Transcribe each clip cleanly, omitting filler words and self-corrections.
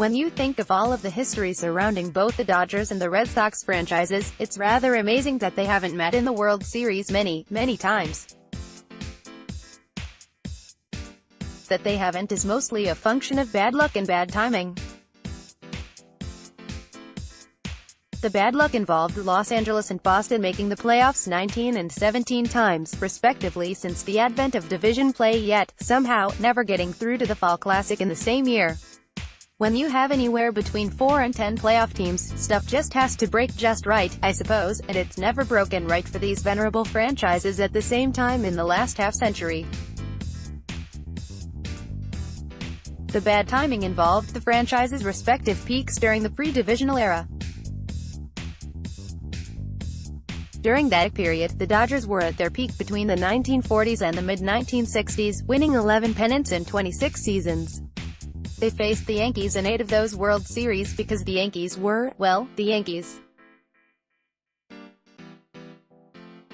When you think of all of the history surrounding both the Dodgers and the Red Sox franchises, it's rather amazing that they haven't met in the World Series many times. That they haven't is mostly a function of bad luck and bad timing. The bad luck involved Los Angeles and Boston making the playoffs 19 and 17 times, respectively, since the advent of division play, yet, somehow, never getting through to the Fall Classic in the same year. When you have anywhere between 4 and 10 playoff teams, stuff just has to break just right, I suppose, and it's never broken right for these venerable franchises at the same time in the last half-century. The bad timing involved the franchise's respective peaks during the pre-divisional era. During that period, the Dodgers were at their peak between the 1940s and the mid-1960s, winning 11 pennants in 26 seasons. They faced the Yankees in 8 of those World Series because the Yankees were, well, the Yankees.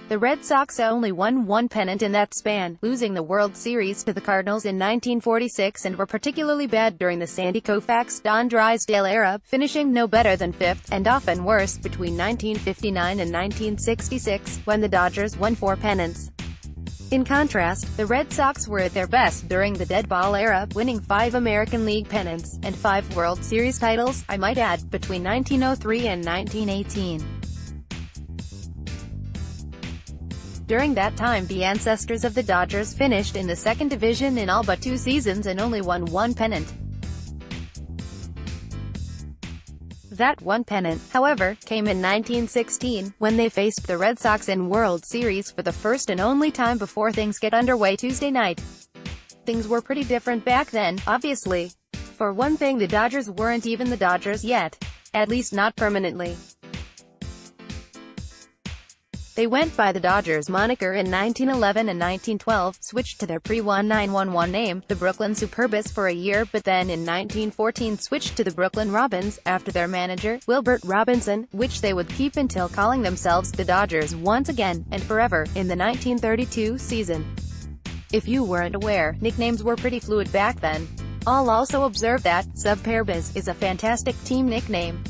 The Red Sox only won 1 pennant in that span, losing the World Series to the Cardinals in 1946, and were particularly bad during the Sandy Koufax-Don Drysdale era, finishing no better than 5th, and often worse, between 1959 and 1966, when the Dodgers won 4 pennants. In contrast, the Red Sox were at their best during the dead ball era, winning 5 American League pennants, and 5 World Series titles, I might add, between 1903 and 1918. During that time, the ancestors of the Dodgers finished in the second division in all but 2 seasons and only won 1 pennant. That 1 pennant, however, came in 1916, when they faced the Red Sox in World Series for the first and only time before things get underway Tuesday night. Things were pretty different back then, obviously. For one thing, the Dodgers weren't even the Dodgers yet. At least not permanently. They went by the Dodgers moniker in 1911 and 1912, switched to their pre-1911 name, the Brooklyn Superbas, for a year, but then in 1914 switched to the Brooklyn Robins, after their manager, Wilbert Robinson, which they would keep until calling themselves the Dodgers once again, and forever, in the 1932 season. If you weren't aware, nicknames were pretty fluid back then. I'll also observe that Superbas is a fantastic team nickname.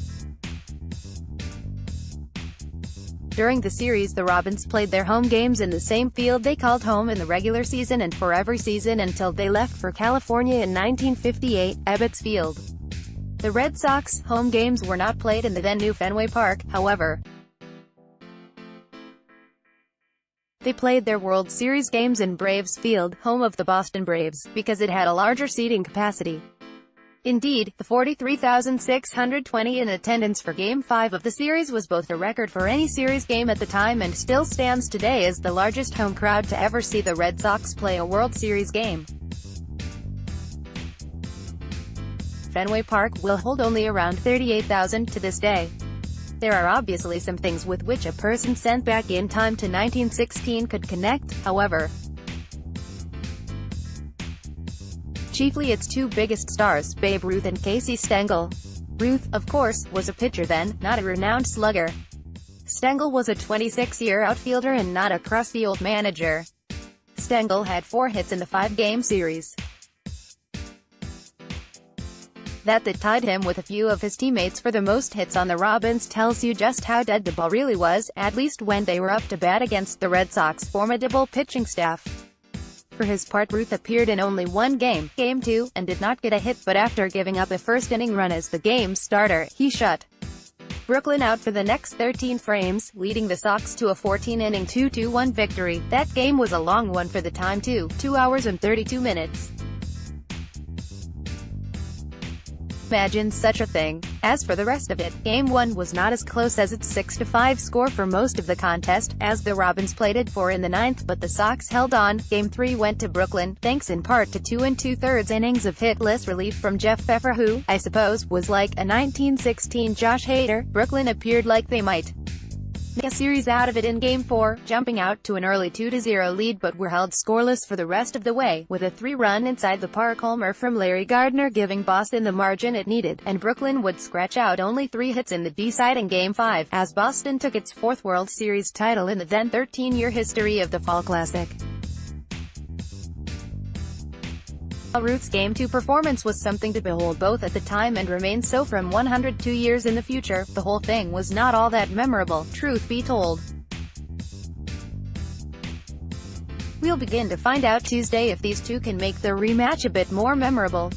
During the series, the Robins played their home games in the same field they called home in the regular season and for every season until they left for California in 1958, Ebbets Field. The Red Sox home games were not played in the then-new Fenway Park, however. They played their World Series games in Braves Field, home of the Boston Braves, because it had a larger seating capacity. Indeed, the 43,620 in attendance for Game 5 of the series was both a record for any series game at the time and still stands today as the largest home crowd to ever see the Red Sox play a World Series game. Fenway Park will hold only around 38,000 to this day. There are obviously some things with which a person sent back in time to 1916 could connect, however. Chiefly its 2 biggest stars, Babe Ruth and Casey Stengel. Ruth, of course, was a pitcher then, not a renowned slugger. Stengel was a 26-year outfielder and not a crusty old manager. Stengel had 4 hits in the 5-game series. That tied him with a few of his teammates for the most hits on the Robins tells you just how dead the ball really was, at least when they were up to bat against the Red Sox formidable pitching staff. For his part, Ruth appeared in only 1 game, Game 2, and did not get a hit, but after giving up a first-inning run as the game's starter, he shut Brooklyn out for the next 13 frames, leading the Sox to a 14-inning 2-1 victory. That game was a long one for the time too, 2 hours and 32 minutes. Imagine such a thing. As for the rest of it, Game 1 was not as close as its 6-5 score for most of the contest, as the Robins played it for in the 9th, but the Sox held on. Game 3 went to Brooklyn, thanks in part to 2 2/3 innings of hitless relief from Jeff Pfeffer, who, I suppose, was like a 1916 Josh Hader. Brooklyn appeared like they might make a series out of it in Game 4, jumping out to an early 2-0 lead, but were held scoreless for the rest of the way, with a 3-run inside the park homer from Larry Gardner giving Boston the margin it needed, and Brooklyn would scratch out only 3 hits in the deciding Game 5, as Boston took its 4th World Series title in the then 13-year history of the Fall Classic. Ruth's Game 2 performance was something to behold both at the time and remains so from 102 years in the future. The whole thing was not all that memorable, truth be told. We'll begin to find out Tuesday if these two can make the rematch a bit more memorable.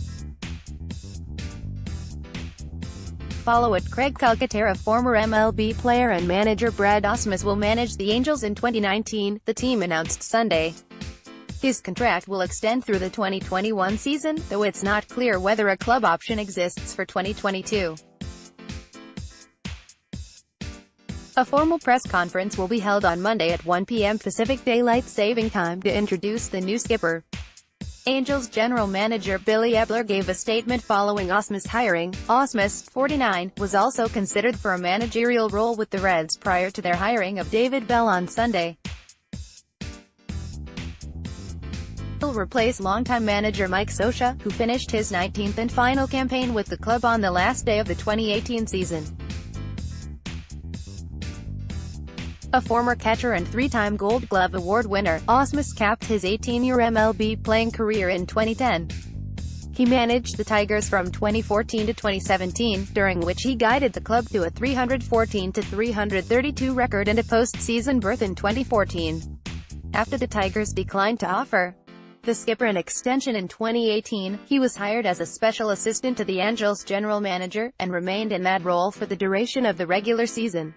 Follow it. Craig Calcaterra, former MLB player and manager Brad Ausmus will manage the Angels in 2019, the team announced Sunday. His contract will extend through the 2021 season, though it's not clear whether a club option exists for 2022. A formal press conference will be held on Monday at 1 p.m. Pacific Daylight Saving Time to introduce the new skipper. Angels general manager Billy Eppler gave a statement following Ausmus' hiring. Ausmus, 49, was also considered for a managerial role with the Reds prior to their hiring of David Bell on Sunday. He'll replace longtime manager Mike Scioscia, who finished his 19th and final campaign with the club on the last day of the 2018 season. A former catcher and three-time Gold Glove Award winner, Ausmus capped his 18-year MLB playing career in 2010. He managed the Tigers from 2014 to 2017, during which he guided the club to a 314-332 record and a postseason berth in 2014. After the Tigers declined to offer the skipper an extension in 2018, he was hired as a special assistant to the Angels general manager, and remained in that role for the duration of the regular season.